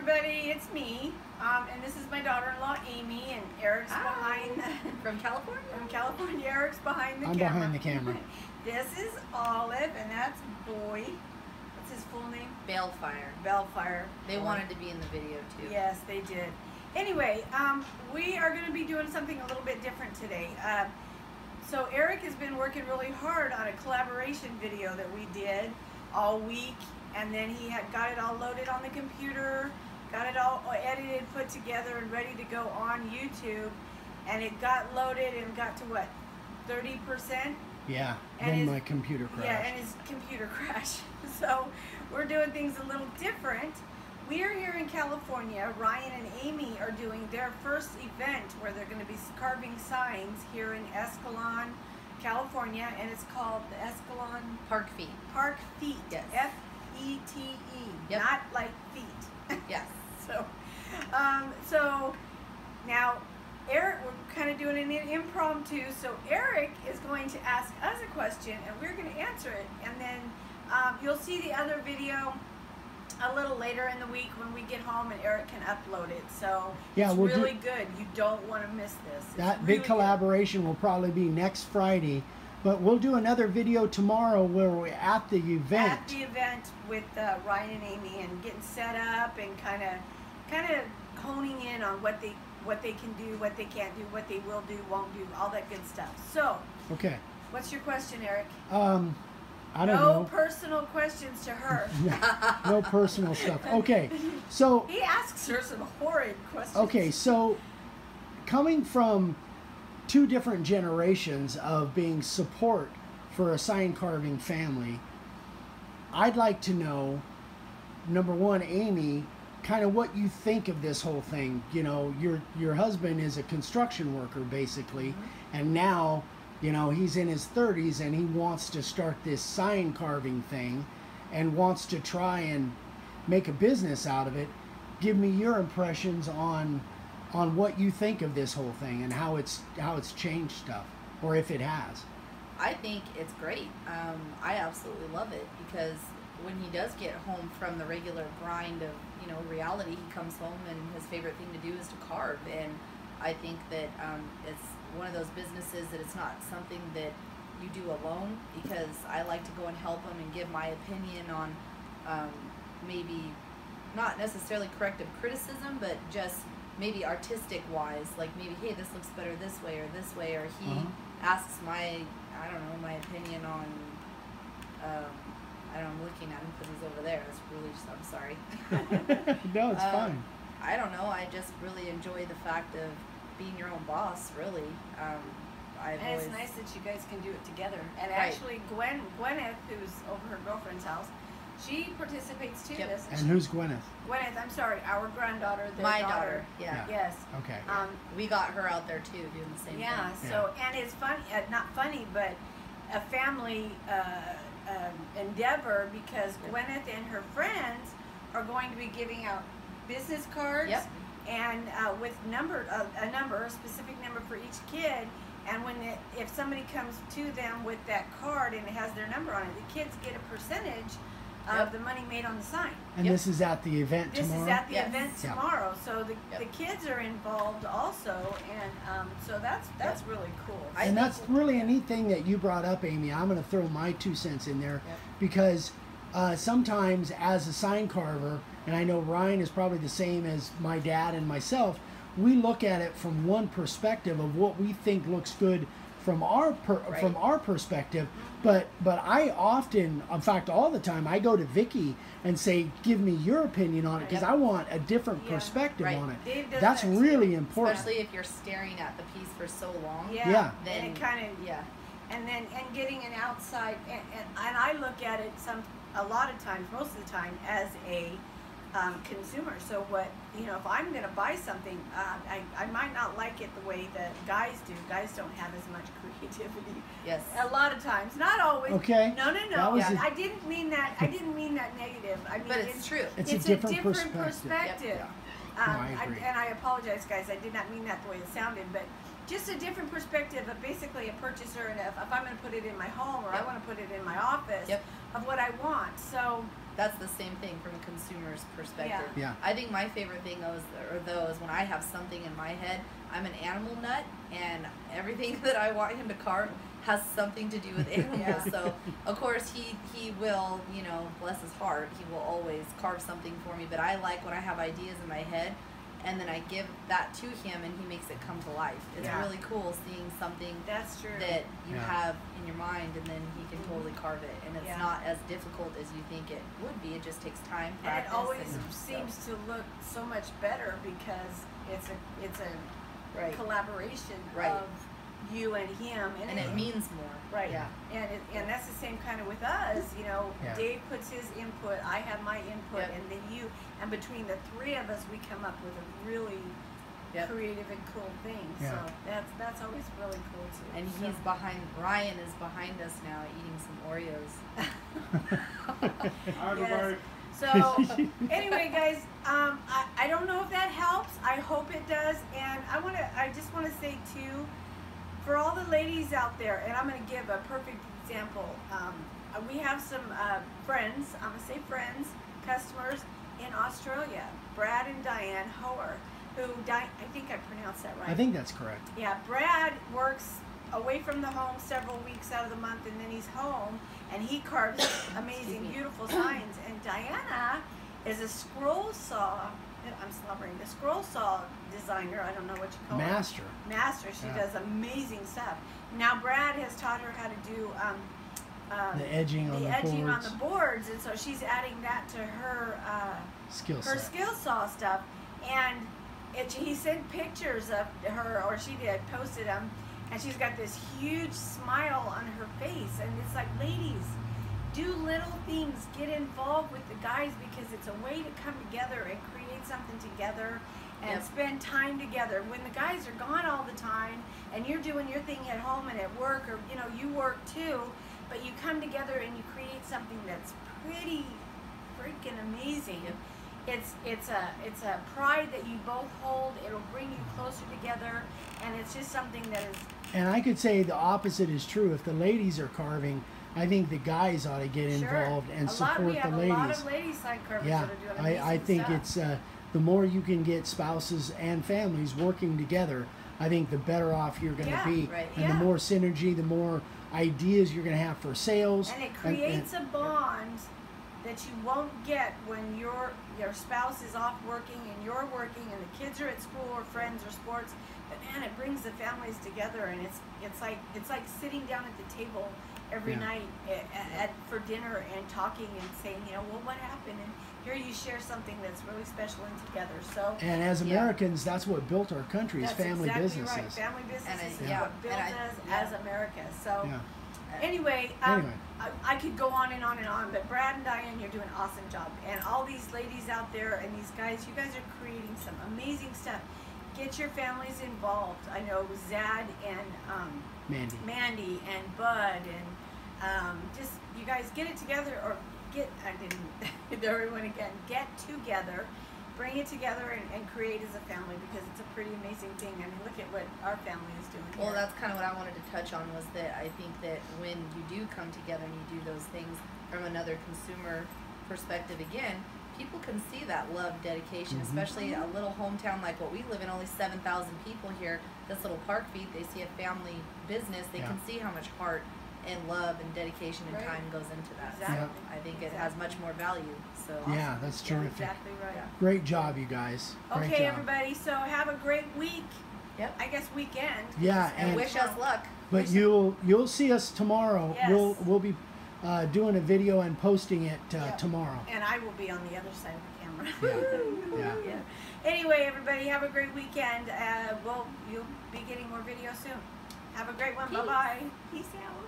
everybody, it's me, and this is my daughter-in-law Amy, and Eric's behind from California. From California, Eric's behind the I'm camera. I'm behind the camera. This is Olive, and that's Boy. What's his full name? Balefire. Balefire. They wanted to be in the video too. Yes, they did. Anyway, we are going to be doing something a little bit different today. So Eric has been working really hard on a collaboration video that we did all week, and then he had got it all loaded on the computer, got it all edited, put together, and ready to go on YouTube. And it got loaded and got to what, 30%? Yeah, and then my computer crashed. Yeah, and his computer crashed. So we're doing things a little different. We are here in California. Ryan and Amy are doing their first event where they're going to be carving signs here in Escalon, California, and it's called the Escalon Park Feet. Park Feet. Yes. F-E-T-E. Yep. Not like feet. Yes. So now Eric, we're kind of doing an impromptu. So Eric is going to ask us a question, and we're going to answer it, and then you'll see the other video a little later in the week when we get home, and Eric can upload it. So yeah, it's really good. You don't want to miss this. That big collaboration will probably be next Friday, but we'll do another video tomorrow where we're at the event. At the event with Ryan and Amy, and getting set up and kind of honing in on what they can do, what they can't do, what they will do, won't do, all that good stuff. So okay, what's your question, Eric? I don't know. No personal questions to her. No personal stuff. Okay, so he asks her some horrid questions. Okay, so coming from two different generations of being support for a sign carving family, I'd like to know, number one, Amy, kind of what you think of this whole thing. You know, your husband is a construction worker basically, and now, you know, he's in his 30s and he wants to start this sign carving thing and wants to try and make a business out of it. Give me your impressions on what you think of this whole thing and how it's changed stuff, or if it has. I think it's great. I absolutely love it, because when he does get home from the regular grind of, you know, reality, he comes home and his favorite thing to do is to carve. And I think that it's one of those businesses that it's not something that you do alone, because I like to go and help him and give my opinion on maybe not necessarily corrective criticism, but just maybe artistic wise, like maybe, hey, this looks better this way, or he asks my, I don't know, my opinion on I don't know, I'm looking at him because he's over there. It's really just, I'm sorry. No, it's fine. I don't know. I just really enjoy the fact of being your own boss, really. It's nice that you guys can do it together. And actually, Gwyneth, who's over her girlfriend's house, she participates too. Yep. And who's Gwyneth? Gwyneth, I'm sorry, our granddaughter. My daughter. Yeah. Yes. Okay. We got her out there too, doing the same thing. Yeah. So, and it's fun, not funny, but a family endeavor, because Gwyneth and her friends are going to be giving out business cards. Yep. And with a specific number for each kid, and if somebody comes to them with that card and it has their number on it, the kids get a percentage of the money made on the sign. And this is at the event tomorrow? This is at the event tomorrow. So the kids are involved also, and so that's really cool. And that's really a neat thing that you brought up, Amy. I'm going to throw my 2 cents in there, because sometimes as a sign carver, and I know Ryan is probably the same as my dad and myself, we look at it from one perspective of what we think looks good from our perspective, but I often, in fact all the time, I go to Vicky and say, give me your opinion on it, because I want a different perspective on it. Dave does That's that really too. important, especially if you're staring at the piece for so long. Then and it kind of and getting an outside, and I look at it a lot of times, most of the time, as a consumer. So if I'm going to buy something, I might not like it the way that guys do. Guys don't have as much creativity. Yes. A lot of times, not always. Okay. No. I didn't mean that. I didn't mean that negative. I mean, but it's true. It's a different perspective. Yep. I agree. And I apologize, guys. I did not mean that the way it sounded, but just a different perspective of basically a purchaser, and if I'm going to put it in my home, or I want to put it in my office, of what I want. So That's the same thing from a consumer's perspective. Yeah. I think my favorite thing is when I have something in my head. I'm an animal nut, and everything that I want him to carve has something to do with animals. Yeah. So of course he will, you know, bless his heart, he will always carve something for me. But I like when I have ideas in my head, and then I give that to him, and he makes it come to life. It's Yeah. really cool seeing something That's true. that you Yeah. have in your mind, and then he can totally carve it, and it's Yeah. not as difficult as you think it would be. It just takes time, And practice, it always and seems to look so much better because it's a right, collaboration Right. of you and him, and it means more. right. Yeah. And that's the same kind of with us. You know, Yeah. Dave puts his input, I have my input, Yep. and then you, and between the three of us, we come up with a really Yep. creative and cool thing. Yeah. So that's always really cool too. And So- he's Ryan is behind us now eating some Oreos. Yes. So anyway, guys, I don't know if that helps. I hope it does. And I just want to say too, for all the ladies out there, and I'm going to give a perfect example. We have some friends, I'm going to say friends, customers in Australia, Brad and Diane Hoer, who, I think I pronounced that right. I think that's correct. Yeah, Brad works away from the home several weeks out of the month, and then he's home, and he carves amazing, beautiful signs. And Diana is a scroll saw, I'm slobbering, the scroll saw designer, I don't know what you call Master. it. Master. She Yeah. does amazing stuff. Now Brad has taught her how to do The edging on the edging on boards. the boards, and so she's adding that to her Skill her set. skill saw stuff. And he sent pictures of her, or she did, posted them, and she's got this huge smile on her face. And it's like, ladies, do little things, get involved with the guys, because it's a way to come together and create something together and Yep. spend time together. When the guys are gone all the time and you're doing your thing at home and at work, or you know, you work too, but you come together and you create something that's pretty freaking amazing. Yep. It's a pride that you both hold. It'll bring you closer together, and it's just something that is. And I could say the opposite is true. If the ladies are carving, I think the guys ought to get involved and support we have the a lot ladies. of ladies side carvers Yeah, that are doing amazing I think stuff. it's the more you can get spouses and families working together, I think the better off you're going to Yeah, be. right. And Yeah. the more synergy, the more ideas you're going to have for sales. And it creates a bond that you won't get when your spouse is off working and you're working and the kids are at school or friends or sports. But man, it brings the families together, and it's like sitting down at the table every Yeah. night for dinner and talking and saying, you know, well, what happened? And here you share something that's really special and together. So And as Yeah. Americans, that's what built our country, is that's family exactly businesses. right. Family businesses is yeah. what built And us yeah. as America. So. Yeah. Anyway, Anyway. I could go on and on and on, but Brad and Diane, you're doing an awesome job. And all these ladies out there and these guys, you guys are creating some amazing stuff. Get your families involved. I know Zad and Mandy and Bud and just you guys get it together, or everyone again, get together. Bring it together and create as a family, because it's a pretty amazing thing. I mean, look at what our family is doing Well, here. that's kind of what I wanted to touch on, was that I think that when you do come together and you do those things from another consumer perspective, again, people can see that love, dedication, Mhm. especially a little hometown like what we live in, only 7,000 people here. This little park feed, they see a family business, they Yeah. can see how much heart and love and dedication and Right. time goes into that. Exactly. So I think it has much more value. So Yeah, that's Yeah, terrific. exactly right. Yeah. Great job, you guys. Great Okay, job. everybody. So have a great week. Yep. I guess weekend. Yeah, And and wish us luck. but you'll see us tomorrow. Yes. We'll be doing a video and posting it Yep. tomorrow. And I will be on the other side of the camera. Yeah. Yeah. Anyway, everybody, have a great weekend. You'll be getting more videos soon. Have a great one. Peace. Bye bye. Peace out.